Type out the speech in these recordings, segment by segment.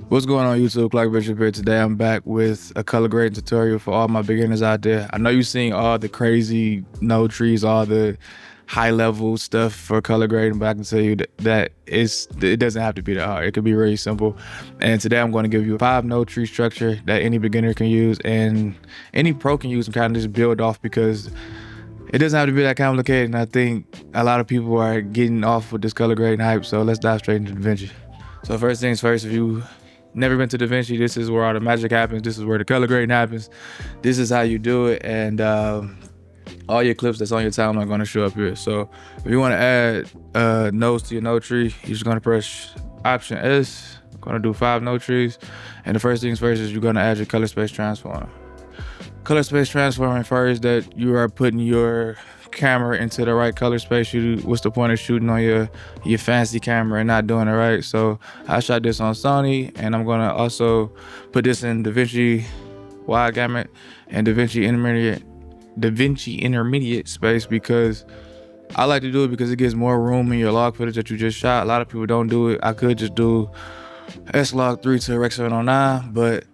What's going on YouTube? Clark Bishop here. Today I'm back with a color grading tutorial for all my beginners out there. I know you've seen all the crazy node trees, all the high level stuff for color grading, but I can tell you that it doesn't have to be that hard. It could be really simple. And today I'm going to give you a 5 node tree structure that any beginner can use and any pro can use and kind of just build off, because it doesn't have to be that complicated. And I think a lot of people are getting off with this color grading hype. So let's dive straight into DaVinci. So first things first, if you never been to DaVinci, this is where all the magic happens. This is where the color grading happens. This is how you do it. And all your clips that's on your timeline are going to show up here. So if you want to add nodes to your node tree, you're just going to press Option S. I'm going to do 5 node trees. And the first things first is you're going to add your color space transform. Color space transform refers that you are putting your camera into the right color space. What's the point of shooting on your fancy camera and not doing it right? So I shot this on Sony, and I'm gonna also put this in DaVinci wide gamut and DaVinci intermediate space, because I like to do it because it gives more room in your log footage that you just shot. A lot of people don't do it. I could just do S-Log3 to Rec 709, but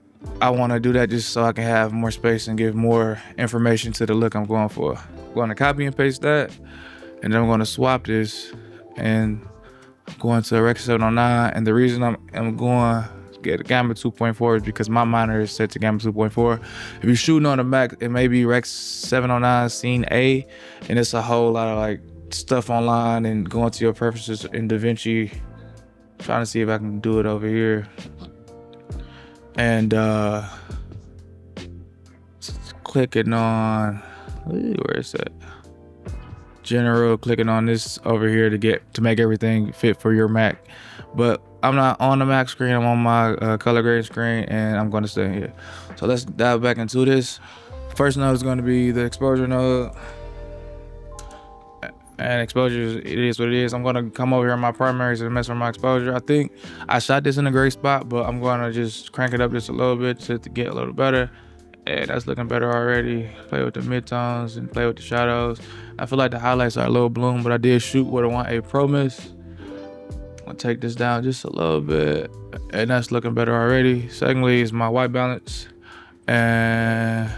I want to do that just so I can have more space and give more information to the look I'm going for. I'm going to copy and paste that, and then I'm going to swap this and go into Rec 709. And the reason I'm going to get Gamma 2.4 is because my monitor is set to Gamma 2.4. If you're shooting on a Mac, it may be Rec 709 Scene A, and it's a whole lot of like stuff online, and going to your preferences in DaVinci, trying to see if I can do it over here. And clicking on, where is that? General, clicking on this over here to make everything fit for your Mac. But I'm not on the Mac screen, I'm on my color grading screen, and I'm gonna stay here. So let's dive back into this. First node is gonna be the exposure node. And exposure, it is what it is. I'm gonna come over here on my primaries and mess with my exposure. I think I shot this in a great spot, but I'm gonna just crank it up just a little bit to get a little better. And that's looking better already. Play with the midtones and play with the shadows. I feel like the highlights are a little bloom, but I did shoot with a 1.8 Pro Miss. I'm gonna take this down just a little bit, and that's looking better already. Secondly is my white balance. And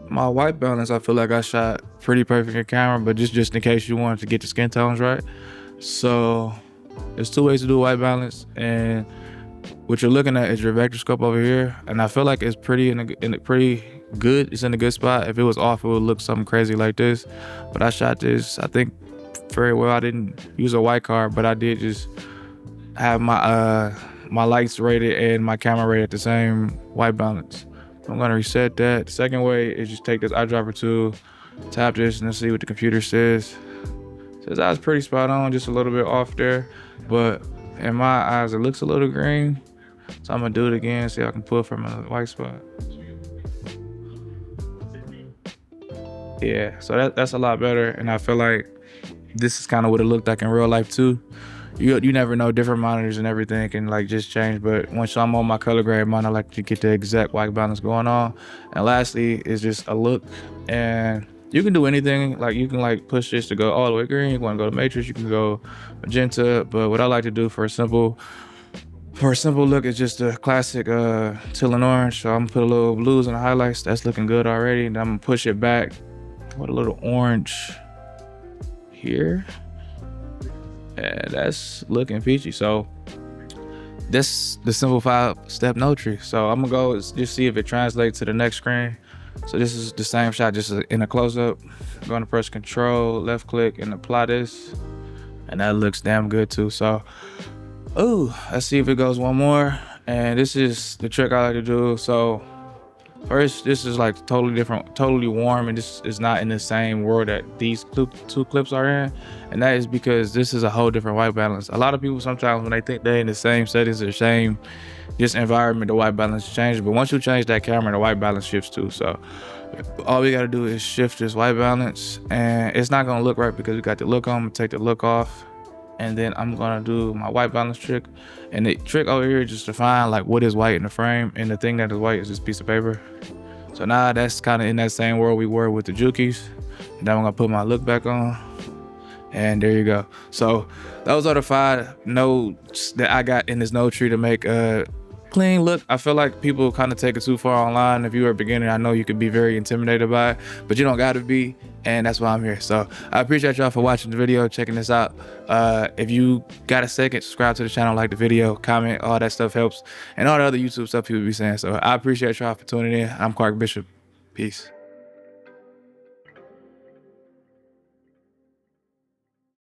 my white balance, I feel like I shot pretty perfect in camera, but just in case you wanted to get the skin tones right. So there's 2 ways to do white balance, and what you're looking at is your vector scope over here. And I feel like it's pretty pretty good. It's in a good spot. If it was off, it would look something crazy like this. But I shot this, I think, very well. I didn't use a white card, but I did just have my my lights rated and my camera rated at the same white balance. I'm gonna reset that. The second way is just take this eyedropper tool, tap this, and let's see what the computer says. It says I was pretty spot on, just a little bit off there, but in my eyes, it looks a little green. So I'm gonna do it again, see if I can pull from a white spot. Yeah, so that's a lot better, and I feel like this is kind of what it looked like in real life too. You never know, different monitors and everything can like just change, but once I'm on my color grade monitor, I like to get the exact white balance going on. And lastly is just a look, and you can do anything. Like you can like push this to go all the way green. You want to go to matrix, you can go magenta, but what I like to do for a simple look is just a classic teal and orange. So I'm gonna put a little blues in the highlights. That's looking good already, and I'm gonna push it back with a little orange here. And that's looking peachy. So that's the simple 5-step node tree. So I'm gonna go just see if it translates to the next screen. So this is the same shot, just in a close-up. I'm gonna press Control, left click, and apply this. And that looks damn good too. So, let's see if it goes one more. And this is the trick I like to do. So first, this is like totally different, totally warm, and this is not in the same world that these 2 clips are in. And that is because this is a whole different white balance. A lot of people sometimes when they think they're in the same settings or same just environment, the white balance changes. But once you change that camera, the white balance shifts too. So all we gotta do is shift this white balance, and it's not gonna look right because we got the look on. I'm gonna take the look off, and then I'm gonna do my white balance trick. And the trick over here is just to find like what is white in the frame, and the thing that is white is this piece of paper. So now that's kind of in that same world we were with the Jukis. And then I'm gonna put my look back on, And there you go. So those are the 5 notes that I got in this note tree to make a clean look. I feel like people kind of take it too far online. If you were a beginner, I know you could be very intimidated by it, but you don't gotta be, and that's why I'm here. So I appreciate y'all for watching the video, checking this out. If you got a second, subscribe to the channel, like the video, comment, all that stuff helps, and all the other YouTube stuff people be saying. So I appreciate y'all for tuning in. I'm Clark Bishop. Peace.